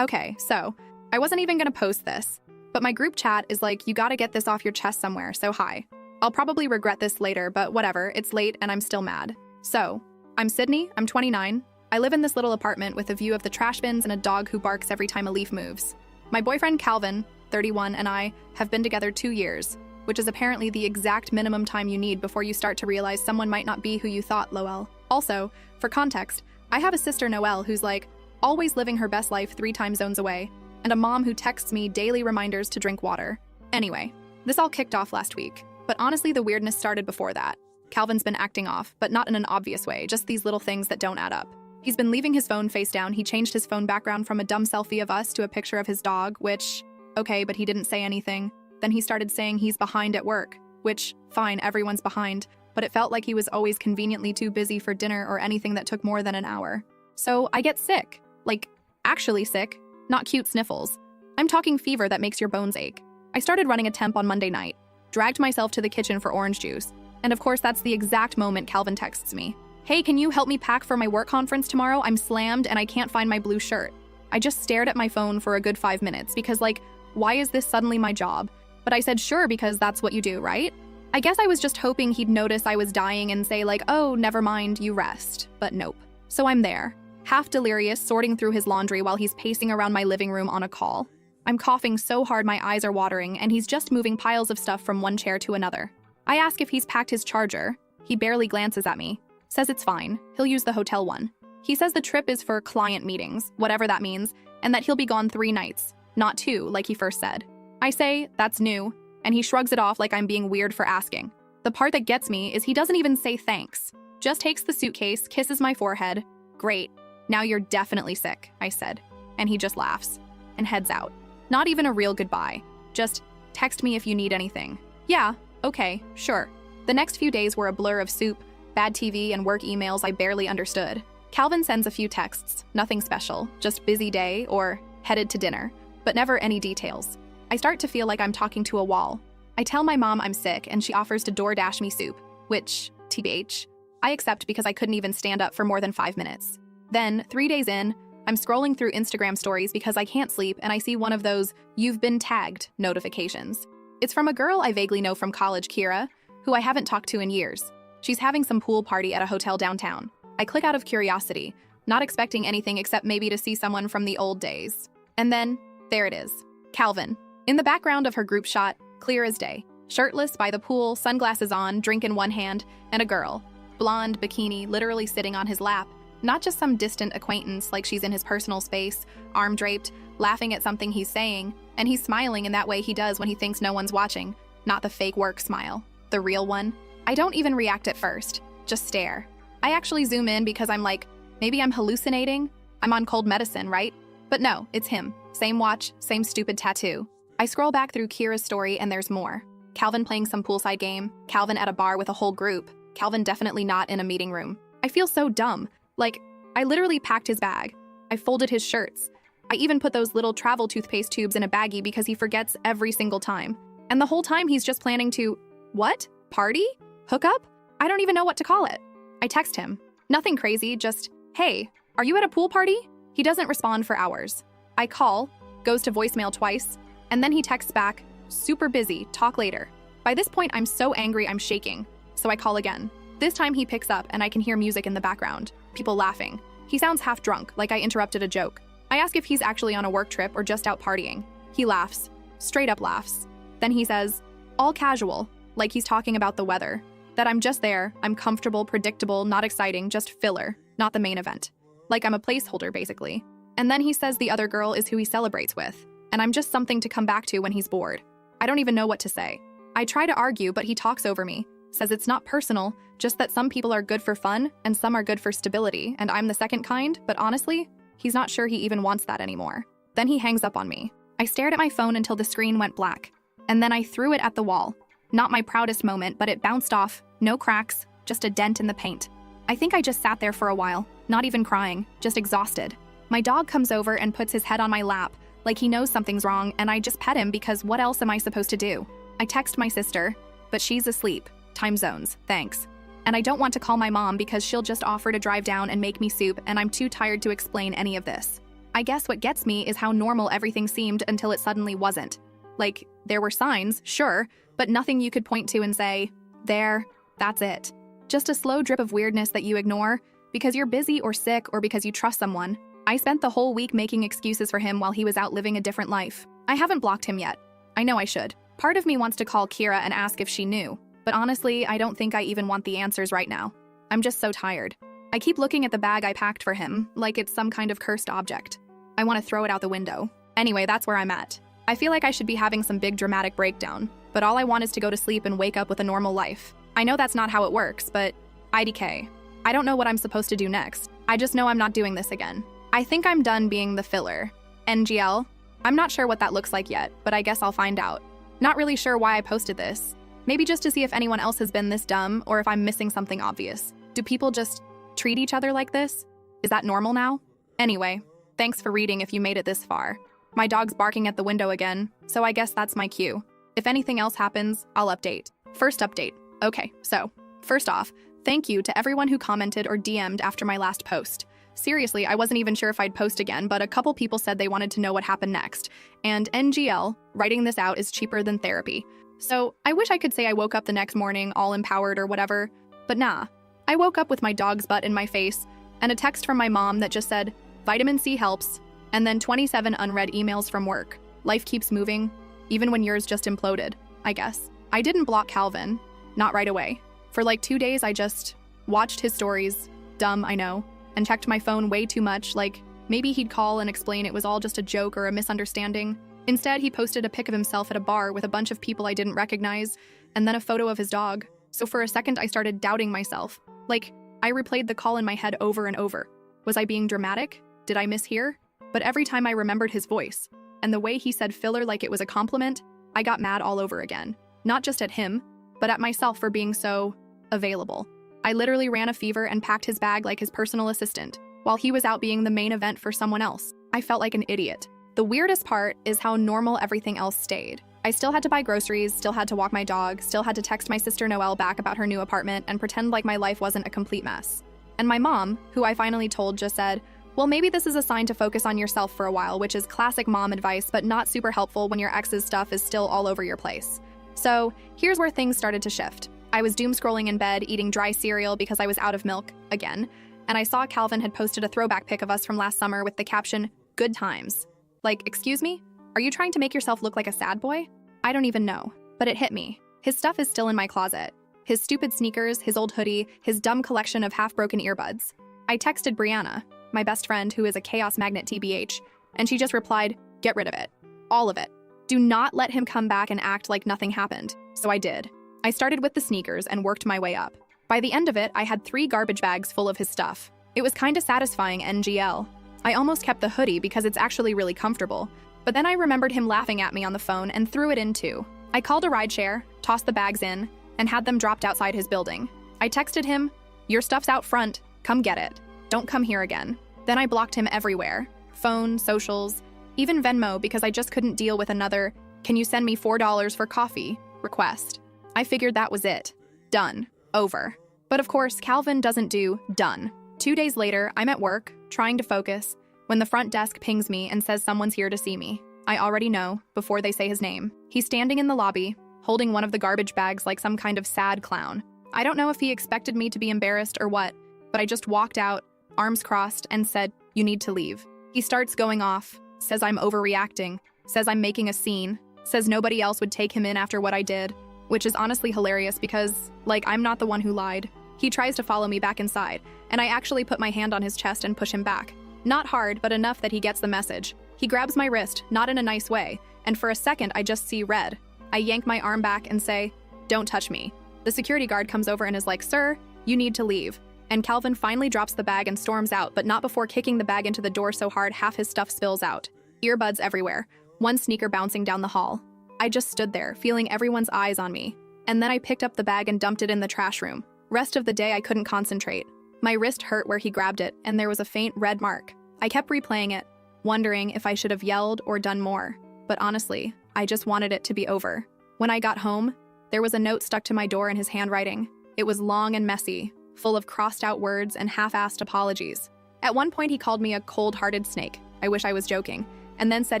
Okay, so I wasn't even gonna post this, but my group chat is like, you gotta get this off your chest somewhere, so hi. I'll probably regret this later, but whatever, it's late and I'm still mad. So, I'm Sydney, I'm 29. I live in this little apartment with a view of the trash bins and a dog who barks every time a leaf moves. My boyfriend Calvin, 31, and I have been together 2 years, which is apparently the exact minimum time you need before you start to realize someone might not be who you thought, lol. Also, for context, I have a sister Noelle who's like, always living her best life 3 time zones away, and a mom who texts me daily reminders to drink water. Anyway, this all kicked off last week, but honestly the weirdness started before that. Calvin's been acting off, but not in an obvious way, just these little things that don't add up. He's been leaving his phone face down. He changed his phone background from a dumb selfie of us to a picture of his dog, which, okay, but he didn't say anything. Then he started saying he's behind at work, which, fine, everyone's behind, but it felt like he was always conveniently too busy for dinner or anything that took more than an hour. So I get sick. Like, actually sick, not cute sniffles. I'm talking fever that makes your bones ache. I started running a temp on Monday night, dragged myself to the kitchen for orange juice, and of course that's the exact moment Calvin texts me. Hey, can you help me pack for my work conference tomorrow? I'm slammed and I can't find my blue shirt. I just stared at my phone for a good 5 minutes because like, why is this suddenly my job? But I said sure because that's what you do, right? I guess I was just hoping he'd notice I was dying and say like, oh, never mind, you rest. But nope. So I'm there, half delirious, sorting through his laundry while he's pacing around my living room on a call. I'm coughing so hard my eyes are watering, and he's just moving piles of stuff from one chair to another. I ask if he's packed his charger. He barely glances at me, says it's fine, he'll use the hotel one. He says the trip is for client meetings, whatever that means, and that he'll be gone 3 nights, not 2, like he first said. I say, that's new, and he shrugs it off like I'm being weird for asking. The part that gets me is he doesn't even say thanks, just takes the suitcase, kisses my forehead. Great. Now you're definitely sick, I said, and he just laughs and heads out. Not even a real goodbye, just text me if you need anything. Yeah, okay, sure. The next few days were a blur of soup, bad TV, and work emails I barely understood. Calvin sends a few texts, nothing special, just busy day or headed to dinner, but never any details. I start to feel like I'm talking to a wall. I tell my mom I'm sick and she offers to DoorDash me soup, which, TBH, I accept because I couldn't even stand up for more than 5 minutes. Then, 3 days in, I'm scrolling through Instagram stories because I can't sleep and I see one of those "you've been tagged" notifications. It's from a girl I vaguely know from college, Kira, who I haven't talked to in years. She's having some pool party at a hotel downtown. I click out of curiosity, not expecting anything except maybe to see someone from the old days. And then, there it is, Calvin. In the background of her group shot, clear as day, shirtless by the pool, sunglasses on, drink in one hand, and a girl, blonde, bikini, literally sitting on his lap. Not just some distant acquaintance like she's in his personal space, arm draped, laughing at something he's saying, and he's smiling in that way he does when he thinks no one's watching, not the fake work smile, the real one. I don't even react at first, just stare. I actually zoom in because I'm like, maybe I'm hallucinating? I'm on cold medicine, right? But no, it's him. Same watch, same stupid tattoo. I scroll back through Kira's story and there's more. Calvin playing some poolside game, Calvin at a bar with a whole group, Calvin definitely not in a meeting room. I feel so dumb. Like, I literally packed his bag. I folded his shirts. I even put those little travel toothpaste tubes in a baggie because he forgets every single time. And the whole time he's just planning to, what? Party? Hook up? I don't even know what to call it. I text him. Nothing crazy, just, hey, are you at a pool party? He doesn't respond for hours. I call, goes to voicemail twice, and then he texts back, super busy, talk later. By this point, I'm so angry I'm shaking, so I call again. This time he picks up and I can hear music in the background, people laughing. He sounds half drunk, like I interrupted a joke. I ask if he's actually on a work trip or just out partying. He laughs, straight up laughs. Then he says, all casual, like he's talking about the weather. That I'm just there, I'm comfortable, predictable, not exciting, just filler, not the main event. Like I'm a placeholder, basically. And then he says the other girl is who he celebrates with, and I'm just something to come back to when he's bored. I don't even know what to say. I try to argue, but he talks over me, says it's not personal, just that some people are good for fun and some are good for stability, and I'm the second kind, but honestly, he's not sure he even wants that anymore. Then he hangs up on me. I stared at my phone until the screen went black, and then I threw it at the wall. Not my proudest moment, but it bounced off, no cracks, just a dent in the paint. I think I just sat there for a while, not even crying, just exhausted. My dog comes over and puts his head on my lap, like he knows something's wrong, and I just pet him because what else am I supposed to do? I text my sister, but she's asleep. Time zones, thanks. And I don't want to call my mom because she'll just offer to drive down and make me soup, and I'm too tired to explain any of this. I guess what gets me is how normal everything seemed until it suddenly wasn't. Like, there were signs, sure, but nothing you could point to and say, there, that's it. Just a slow drip of weirdness that you ignore because you're busy or sick or because you trust someone. I spent the whole week making excuses for him while he was out living a different life. I haven't blocked him yet. I know I should. Part of me wants to call Kira and ask if she knew, but honestly, I don't think I even want the answers right now. I'm just so tired. I keep looking at the bag I packed for him, like it's some kind of cursed object. I want to throw it out the window. Anyway, that's where I'm at. I feel like I should be having some big dramatic breakdown, but all I want is to go to sleep and wake up with a normal life. I know that's not how it works, but IDK. I don't know what I'm supposed to do next. I just know I'm not doing this again. I think I'm done being the filler. NGL? I'm not sure what that looks like yet, but I guess I'll find out. Not really sure why I posted this. Maybe just to see if anyone else has been this dumb or if I'm missing something obvious. Do people just treat each other like this? Is that normal now? Anyway, thanks for reading if you made it this far. My dog's barking at the window again, so I guess that's my cue. If anything else happens, I'll update. First update. Okay, so, first off, thank you to everyone who commented or DM'd after my last post. Seriously, I wasn't even sure if I'd post again, but a couple people said they wanted to know what happened next. And NGL, writing this out is cheaper than therapy. So, I wish I could say I woke up the next morning all empowered or whatever, but nah. I woke up with my dog's butt in my face, and a text from my mom that just said, vitamin C helps, and then 27 unread emails from work. Life keeps moving, even when yours just imploded, I guess. I didn't block Calvin, not right away. For like 2 days, I just watched his stories, dumb, I know, and checked my phone way too much, like maybe he'd call and explain it was all just a joke or a misunderstanding. Instead, he posted a pic of himself at a bar with a bunch of people I didn't recognize, and then a photo of his dog. So for a second, I started doubting myself. Like, I replayed the call in my head over and over. Was I being dramatic? Did I mishear? But every time I remembered his voice, and the way he said filler like it was a compliment, I got mad all over again. Not just at him, but at myself for being so available. I literally ran a fever and packed his bag like his personal assistant, while he was out being the main event for someone else. I felt like an idiot. The weirdest part is how normal everything else stayed. I still had to buy groceries, still had to walk my dog, still had to text my sister Noelle back about her new apartment and pretend like my life wasn't a complete mess. And my mom, who I finally told, just said, well, maybe this is a sign to focus on yourself for a while, which is classic mom advice, but not super helpful when your ex's stuff is still all over your place. So here's where things started to shift. I was doom scrolling in bed, eating dry cereal because I was out of milk, again, and I saw Calvin had posted a throwback pic of us from last summer with the caption, good times. Like, excuse me? Are you trying to make yourself look like a sad boy? I don't even know, but it hit me. His stuff is still in my closet. His stupid sneakers, his old hoodie, his dumb collection of half-broken earbuds. I texted Brianna, my best friend who is a chaos magnet TBH, and she just replied, get rid of it. All of it. Do not let him come back and act like nothing happened. So I did. I started with the sneakers and worked my way up. By the end of it, I had 3 garbage bags full of his stuff. It was kinda satisfying, NGL. I almost kept the hoodie because it's actually really comfortable, but then I remembered him laughing at me on the phone and threw it in too. I called a rideshare, tossed the bags in, and had them dropped outside his building. I texted him, your stuff's out front, come get it. Don't come here again. Then I blocked him everywhere. Phone, socials, even Venmo because I just couldn't deal with another, can you send me $4 for coffee, request. I figured that was it. Done. Over. But of course, Calvin doesn't do done. 2 days later, I'm at work, trying to focus, when the front desk pings me and says someone's here to see me. I already know, before they say his name. He's standing in the lobby, holding one of the garbage bags like some kind of sad clown. I don't know if he expected me to be embarrassed or what, but I just walked out, arms crossed, and said, you need to leave. He starts going off, says I'm overreacting, says I'm making a scene, says nobody else would take him in after what I did, which is honestly hilarious because, like, I'm not the one who lied. He tries to follow me back inside, and I actually put my hand on his chest and push him back. Not hard, but enough that he gets the message. He grabs my wrist, not in a nice way, and for a second I just see red. I yank my arm back and say, don't touch me. The security guard comes over and is like, sir, you need to leave. And Calvin finally drops the bag and storms out, but not before kicking the bag into the door so hard half his stuff spills out. Earbuds everywhere, one sneaker bouncing down the hall. I just stood there, feeling everyone's eyes on me. And then I picked up the bag and dumped it in the trash room. Rest of the day I couldn't concentrate. My wrist hurt where he grabbed it, and there was a faint red mark. I kept replaying it, wondering if I should have yelled or done more. But honestly, I just wanted it to be over. When I got home, there was a note stuck to my door in his handwriting. It was long and messy, full of crossed-out words and half-assed apologies. At one point, he called me a cold-hearted snake, I wish I was joking, and then said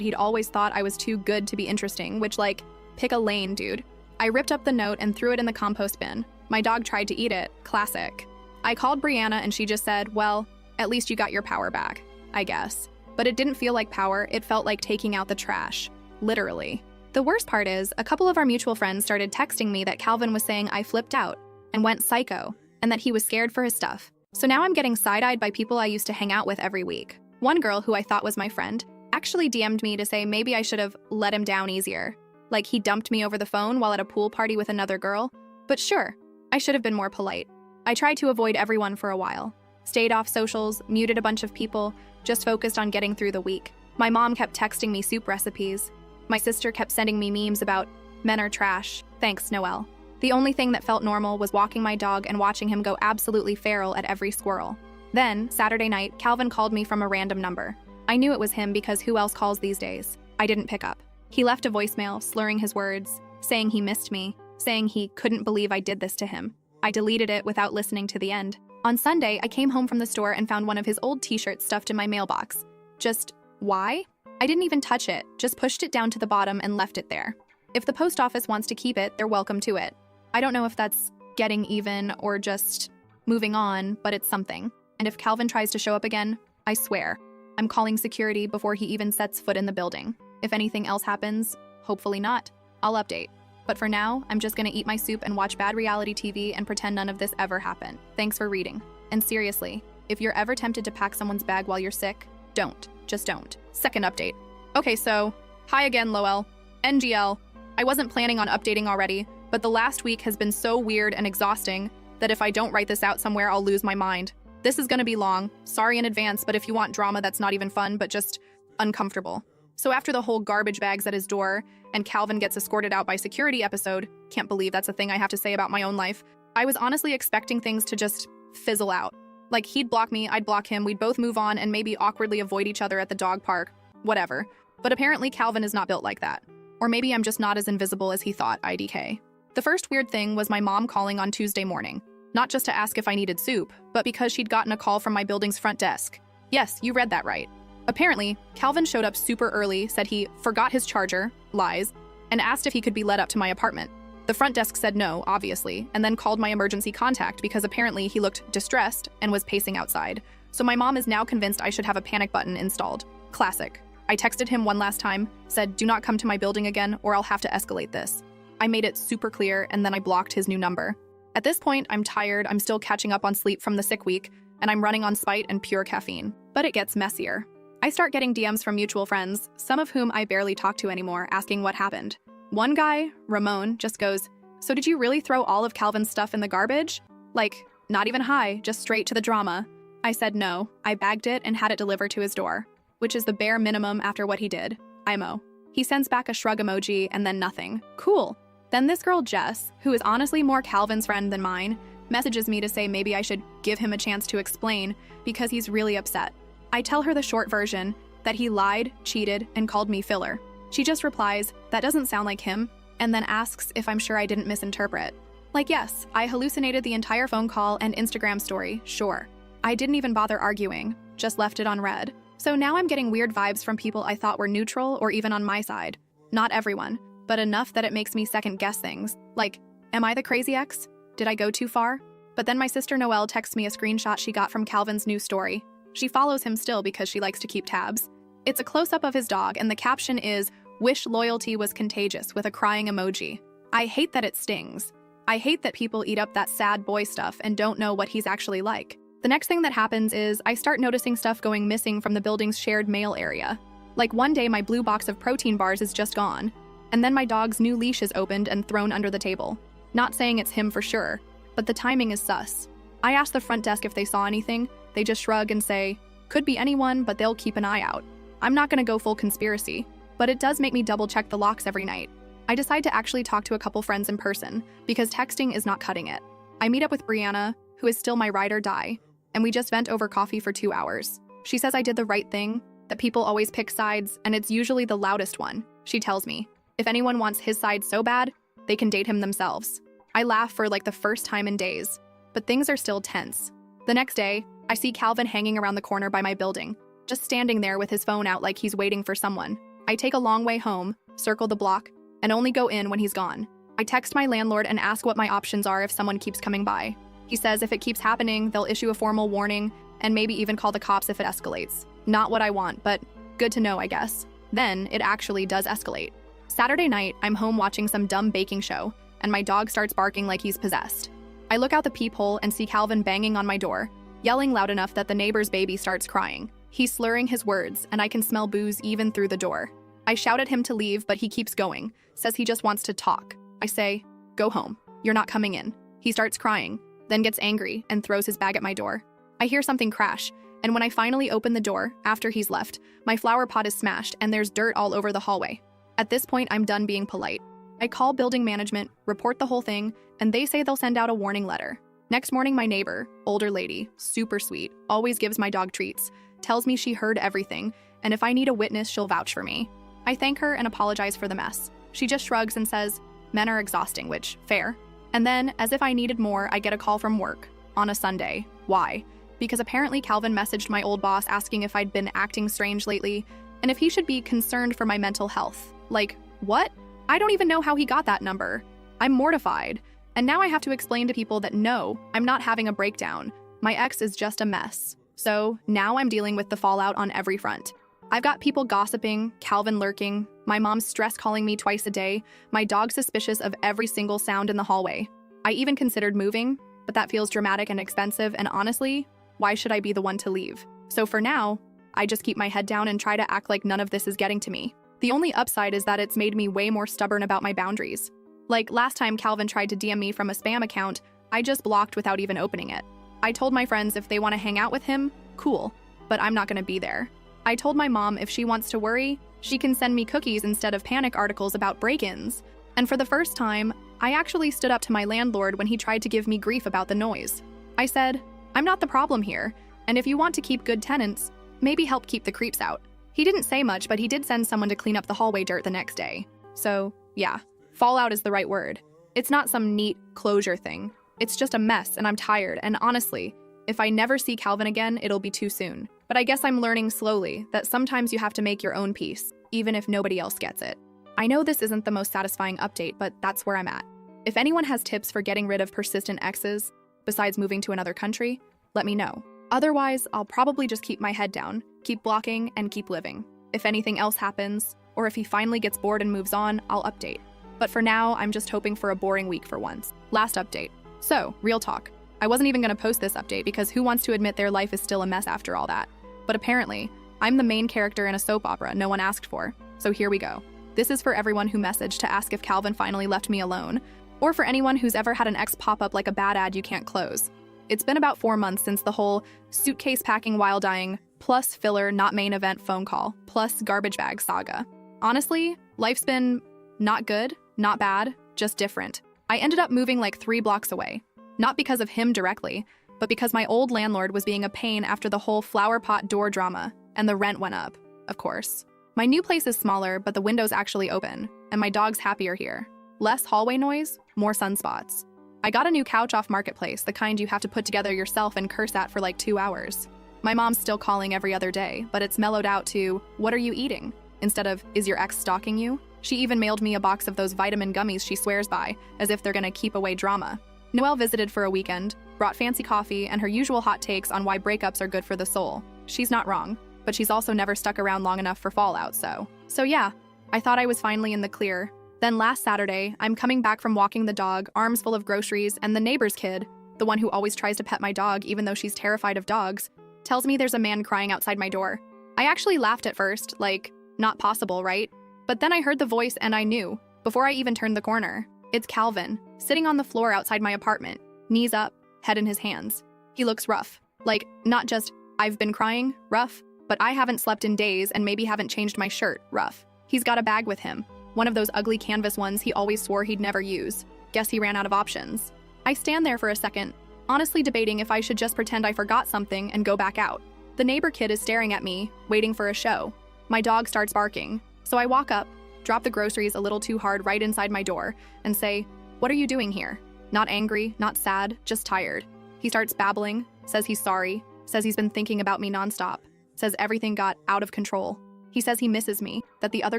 he'd always thought I was too good to be interesting, which, like, pick a lane, dude. I ripped up the note and threw it in the compost bin. My dog tried to eat it. Classic. I called Brianna and she just said, well, at least you got your power back, I guess. But it didn't feel like power, it felt like taking out the trash. Literally. The worst part is, a couple of our mutual friends started texting me that Calvin was saying I flipped out and went psycho, and that he was scared for his stuff. So now I'm getting side-eyed by people I used to hang out with every week. One girl, who I thought was my friend, actually DM'd me to say maybe I should have let him down easier. Like he dumped me over the phone while at a pool party with another girl. But sure, I should have been more polite. I tried to avoid everyone for a while. Stayed off socials, muted a bunch of people, just focused on getting through the week. My mom kept texting me soup recipes. My sister kept sending me memes about men are trash. Thanks, Noelle. The only thing that felt normal was walking my dog and watching him go absolutely feral at every squirrel. Then, Saturday night, Calvin called me from a random number. I knew it was him because who else calls these days? I didn't pick up. He left a voicemail, slurring his words, saying he missed me, saying he couldn't believe I did this to him. I deleted it without listening to the end. On Sunday, I came home from the store and found one of his old t-shirts stuffed in my mailbox. Just, why? I didn't even touch it, just pushed it down to the bottom and left it there. If the post office wants to keep it, they're welcome to it. I don't know if that's getting even or just moving on, but it's something. And if Calvin tries to show up again, I swear, I'm calling security before he even sets foot in the building. If anything else happens, hopefully not, I'll update. But for now, I'm just gonna eat my soup and watch bad reality TV and pretend none of this ever happened. Thanks for reading. And seriously, if you're ever tempted to pack someone's bag while you're sick, don't. Just don't. Second update. Okay, so, hi again, Lowell. NGL. I wasn't planning on updating already, but the last week has been so weird and exhausting that if I don't write this out somewhere, I'll lose my mind. This is gonna be long. Sorry in advance, but if you want drama that's not even fun, but just uncomfortable. So after the whole garbage bags at his door and Calvin gets escorted out by security episode, can't believe that's a thing I have to say about my own life, I was honestly expecting things to just fizzle out. Like he'd block me, I'd block him, we'd both move on and maybe awkwardly avoid each other at the dog park, whatever. But apparently Calvin is not built like that. Or maybe I'm just not as invisible as he thought, IDK. The first weird thing was my mom calling on Tuesday morning. Not just to ask if I needed soup, but because she'd gotten a call from my building's front desk. Yes, you read that right. Apparently, Calvin showed up super early, said he forgot his charger, lies, and asked if he could be let up to my apartment. The front desk said no, obviously, and then called my emergency contact because apparently he looked distressed and was pacing outside. So my mom is now convinced I should have a panic button installed. Classic. I texted him one last time, said do not come to my building again or I'll have to escalate this. I made it super clear and then I blocked his new number. At this point, I'm tired, I'm still catching up on sleep from the sick week, and I'm running on spite and pure caffeine. But it gets messier. I start getting DMs from mutual friends, some of whom I barely talk to anymore, asking what happened. One guy, Ramon, just goes, so did you really throw all of Calvin's stuff in the garbage? Like, not even hi, just straight to the drama. I said no, I bagged it and had it delivered to his door, which is the bare minimum after what he did. IMO. He sends back a shrug emoji and then nothing. Cool. Then this girl Jess, who is honestly more Calvin's friend than mine, messages me to say maybe I should give him a chance to explain because he's really upset. I tell her the short version, that he lied, cheated, and called me filler. She just replies, that doesn't sound like him, and then asks if I'm sure I didn't misinterpret. Like yes, I hallucinated the entire phone call and Instagram story, sure. I didn't even bother arguing, just left it on read. So now I'm getting weird vibes from people I thought were neutral or even on my side. Not everyone, but enough that it makes me second guess things. Like, am I the crazy ex? Did I go too far? But then my sister Noelle texts me a screenshot she got from Calvin's new story. She follows him still because she likes to keep tabs. It's a close-up of his dog and the caption is, wish loyalty was contagious with a crying emoji. I hate that it stings. I hate that people eat up that sad boy stuff and don't know what he's actually like. The next thing that happens is I start noticing stuff going missing from the building's shared mail area. Like one day my blue box of protein bars is just gone, and then my dog's new leash is opened and thrown under the table. Not saying it's him for sure, but the timing is sus. I ask the front desk if they saw anything. They just shrug and say, could be anyone, but they'll keep an eye out. I'm not gonna go full conspiracy, but it does make me double check the locks every night. I decide to actually talk to a couple friends in person because texting is not cutting it. I meet up with Brianna, who is still my ride or die, and we just vent over coffee for 2 hours. She says I did the right thing, that people always pick sides, and it's usually the loudest one. She tells me, if anyone wants his side so bad, they can date him themselves. I laugh for like the first time in days, but things are still tense. The next day, I see Calvin hanging around the corner by my building. just standing there with his phone out like he's waiting for someone. I take a long way home, circle the block, and only go in when he's gone. I text my landlord and ask what my options are if someone keeps coming by. He says if it keeps happening, they'll issue a formal warning and maybe even call the cops if it escalates. Not what I want, but good to know, I guess. Then it actually does escalate. Saturday night, I'm home watching some dumb baking show, and my dog starts barking like he's possessed. I look out the peephole and see Calvin banging on my door, yelling loud enough that the neighbor's baby starts crying. He's slurring his words, and I can smell booze even through the door. I shout at him to leave, but he keeps going, says he just wants to talk. I say, "Go home. You're not coming in." He starts crying, then gets angry and throws his bag at my door. I hear something crash, and when I finally open the door, after he's left, my flower pot is smashed and there's dirt all over the hallway. At this point, I'm done being polite. I call building management, report the whole thing, and they say they'll send out a warning letter. Next morning, my neighbor, older lady, super sweet, always gives my dog treats, tells me she heard everything, and if I need a witness, she'll vouch for me. I thank her and apologize for the mess. She just shrugs and says, "Men are exhausting," which, fair. And then, as if I needed more, I get a call from work. On a Sunday. Why? Because apparently Calvin messaged my old boss asking if I'd been acting strange lately, and if he should be concerned for my mental health. Like, what? I don't even know how he got that number. I'm mortified. And now I have to explain to people that no, I'm not having a breakdown. My ex is just a mess. So now I'm dealing with the fallout on every front. I've got people gossiping, Calvin lurking, my mom's stress calling me twice a day, my dog suspicious of every single sound in the hallway. I even considered moving, but that feels dramatic and expensive, and honestly, why should I be the one to leave? So for now, I just keep my head down and try to act like none of this is getting to me. The only upside is that it's made me way more stubborn about my boundaries. Like last time Calvin tried to DM me from a spam account, I just blocked without even opening it. I told my friends if they want to hang out with him, cool, but I'm not going to be there. I told my mom if she wants to worry, she can send me cookies instead of panic articles about break-ins. And for the first time, I actually stood up to my landlord when he tried to give me grief about the noise. I said, "I'm not the problem here, and if you want to keep good tenants, maybe help keep the creeps out." He didn't say much, but he did send someone to clean up the hallway dirt the next day. So, yeah, fallout is the right word. It's not some neat closure thing. It's just a mess, and I'm tired, and honestly, if I never see Calvin again, it'll be too soon. But I guess I'm learning slowly that sometimes you have to make your own peace, even if nobody else gets it. I know this isn't the most satisfying update, but that's where I'm at. If anyone has tips for getting rid of persistent exes, besides moving to another country, let me know. Otherwise, I'll probably just keep my head down, keep blocking, and keep living. If anything else happens, or if he finally gets bored and moves on, I'll update. But for now, I'm just hoping for a boring week for once. Last update. So, real talk. I wasn't even going to post this update because who wants to admit their life is still a mess after all that? But apparently, I'm the main character in a soap opera no one asked for. So here we go. This is for everyone who messaged to ask if Calvin finally left me alone, or for anyone who's ever had an ex pop up like a bad ad you can't close. It's been about 4 months since the whole suitcase packing while dying, plus filler not main event phone call, plus garbage bag saga. Honestly, life's been not good, not bad, just different. I ended up moving like 3 blocks away. Not because of him directly, but because my old landlord was being a pain after the whole flower pot door drama, and the rent went up, of course. My new place is smaller, but the window's actually open, and my dog's happier here. Less hallway noise, more sunspots. I got a new couch off Marketplace, the kind you have to put together yourself and curse at for like 2 hours. My mom's still calling every other day, but it's mellowed out to, "What are you eating?" instead of, "Is your ex stalking you?" She even mailed me a box of those vitamin gummies she swears by, as if they're gonna keep away drama. Noelle visited for a weekend, brought fancy coffee and her usual hot takes on why breakups are good for the soul. She's not wrong, but she's also never stuck around long enough for fallout, So yeah, I thought I was finally in the clear. Then last Saturday, I'm coming back from walking the dog, arms full of groceries, and the neighbor's kid, the one who always tries to pet my dog even though she's terrified of dogs, tells me there's a man crying outside my door. I actually laughed at first, like, not possible, right? But then I heard the voice and I knew, before I even turned the corner. It's Calvin, sitting on the floor outside my apartment, knees up, head in his hands. He looks rough. Like, not just, I've been crying, rough, but I haven't slept in days and maybe haven't changed my shirt, rough. He's got a bag with him, one of those ugly canvas ones he always swore he'd never use. Guess he ran out of options. I stand there for a second, honestly debating if I should just pretend I forgot something and go back out. The neighbor kid is staring at me, waiting for a show. My dog starts barking, so I walk up, drop the groceries a little too hard right inside my door, and say, "What are you doing here?" Not angry, not sad, just tired. He starts babbling, says he's sorry, says he's been thinking about me nonstop. says everything got out of control. He says he misses me, that the other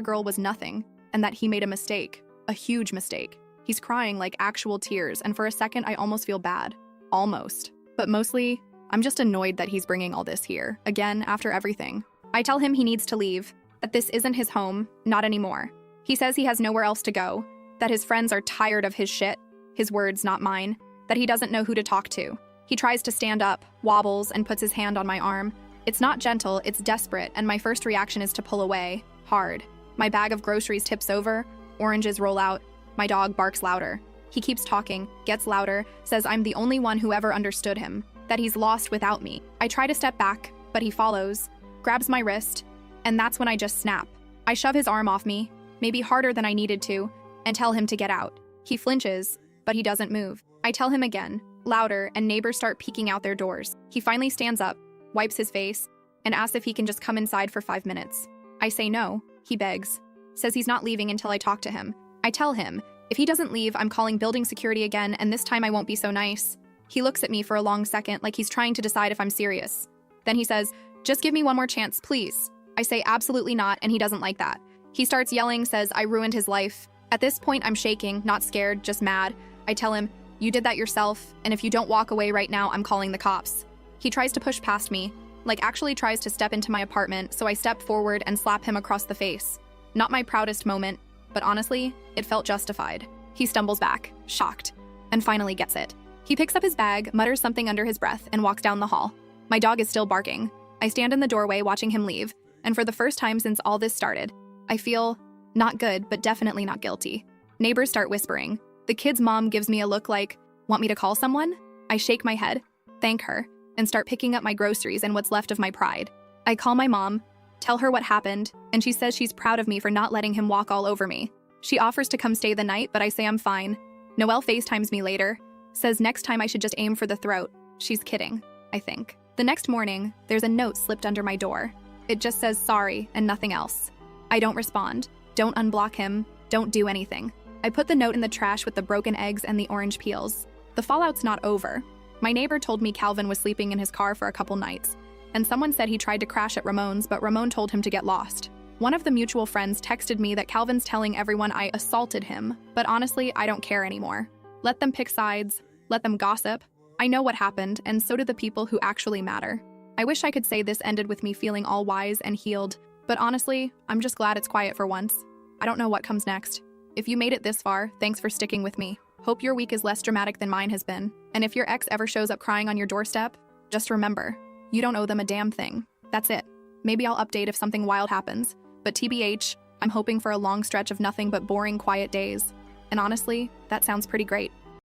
girl was nothing, and that he made a mistake, a huge mistake. He's crying like actual tears, and for a second I almost feel bad. Almost. But mostly, I'm just annoyed that he's bringing all this here, again, after everything. I tell him he needs to leave, that this isn't his home, not anymore. He says he has nowhere else to go, that his friends are tired of his shit, his words, not mine, that he doesn't know who to talk to. He tries to stand up, wobbles, and puts his hand on my arm. It's not gentle, it's desperate, and my first reaction is to pull away, hard. My bag of groceries tips over, oranges roll out, my dog barks louder. He keeps talking, gets louder, says I'm the only one who ever understood him, that he's lost without me. I try to step back, but he follows, grabs my wrist, and that's when I just snap. I shove his arm off me, maybe harder than I needed to, and tell him to get out. He flinches, but he doesn't move. I tell him again, louder, and neighbors start peeking out their doors. He finally stands up, wipes his face, and asks if he can just come inside for 5 minutes. I say no, he begs, says he's not leaving until I talk to him. I tell him, if he doesn't leave, I'm calling building security again, and this time I won't be so nice. He looks at me for a long second like he's trying to decide if I'm serious. Then he says, just give me one more chance, please. I say absolutely not, and he doesn't like that. He starts yelling, says I ruined his life. At this point, I'm shaking, not scared, just mad. I tell him, you did that yourself, and if you don't walk away right now, I'm calling the cops. He tries to push past me, like actually tries to step into my apartment, so I step forward and slap him across the face. Not my proudest moment, but honestly, it felt justified. He stumbles back, shocked, and finally gets it. He picks up his bag, mutters something under his breath, and walks down the hall. My dog is still barking. I stand in the doorway watching him leave, and for the first time since all this started, I feel not good, but definitely not guilty. Neighbors start whispering. The kid's mom gives me a look like, want me to call someone? I shake my head, thank her, and start picking up my groceries and what's left of my pride. I call my mom, tell her what happened, and she says she's proud of me for not letting him walk all over me. She offers to come stay the night, but I say I'm fine. Noelle FaceTimes me later, says next time I should just aim for the throat. She's kidding, I think. The next morning, there's a note slipped under my door. It just says sorry and nothing else. I don't respond, don't unblock him, don't do anything. I put the note in the trash with the broken eggs and the orange peels. The fallout's not over. My neighbor told me Calvin was sleeping in his car for a couple nights, and someone said he tried to crash at Ramon's, but Ramon told him to get lost. One of the mutual friends texted me that Calvin's telling everyone I assaulted him, but honestly, I don't care anymore. Let them pick sides, let them gossip. I know what happened, and so do the people who actually matter. I wish I could say this ended with me feeling all wise and healed, but honestly, I'm just glad it's quiet for once. I don't know what comes next. If you made it this far, thanks for sticking with me. Hope your week is less dramatic than mine has been. And if your ex ever shows up crying on your doorstep, just remember, you don't owe them a damn thing. That's it. Maybe I'll update if something wild happens. But TBH, I'm hoping for a long stretch of nothing but boring, quiet days. And honestly, that sounds pretty great.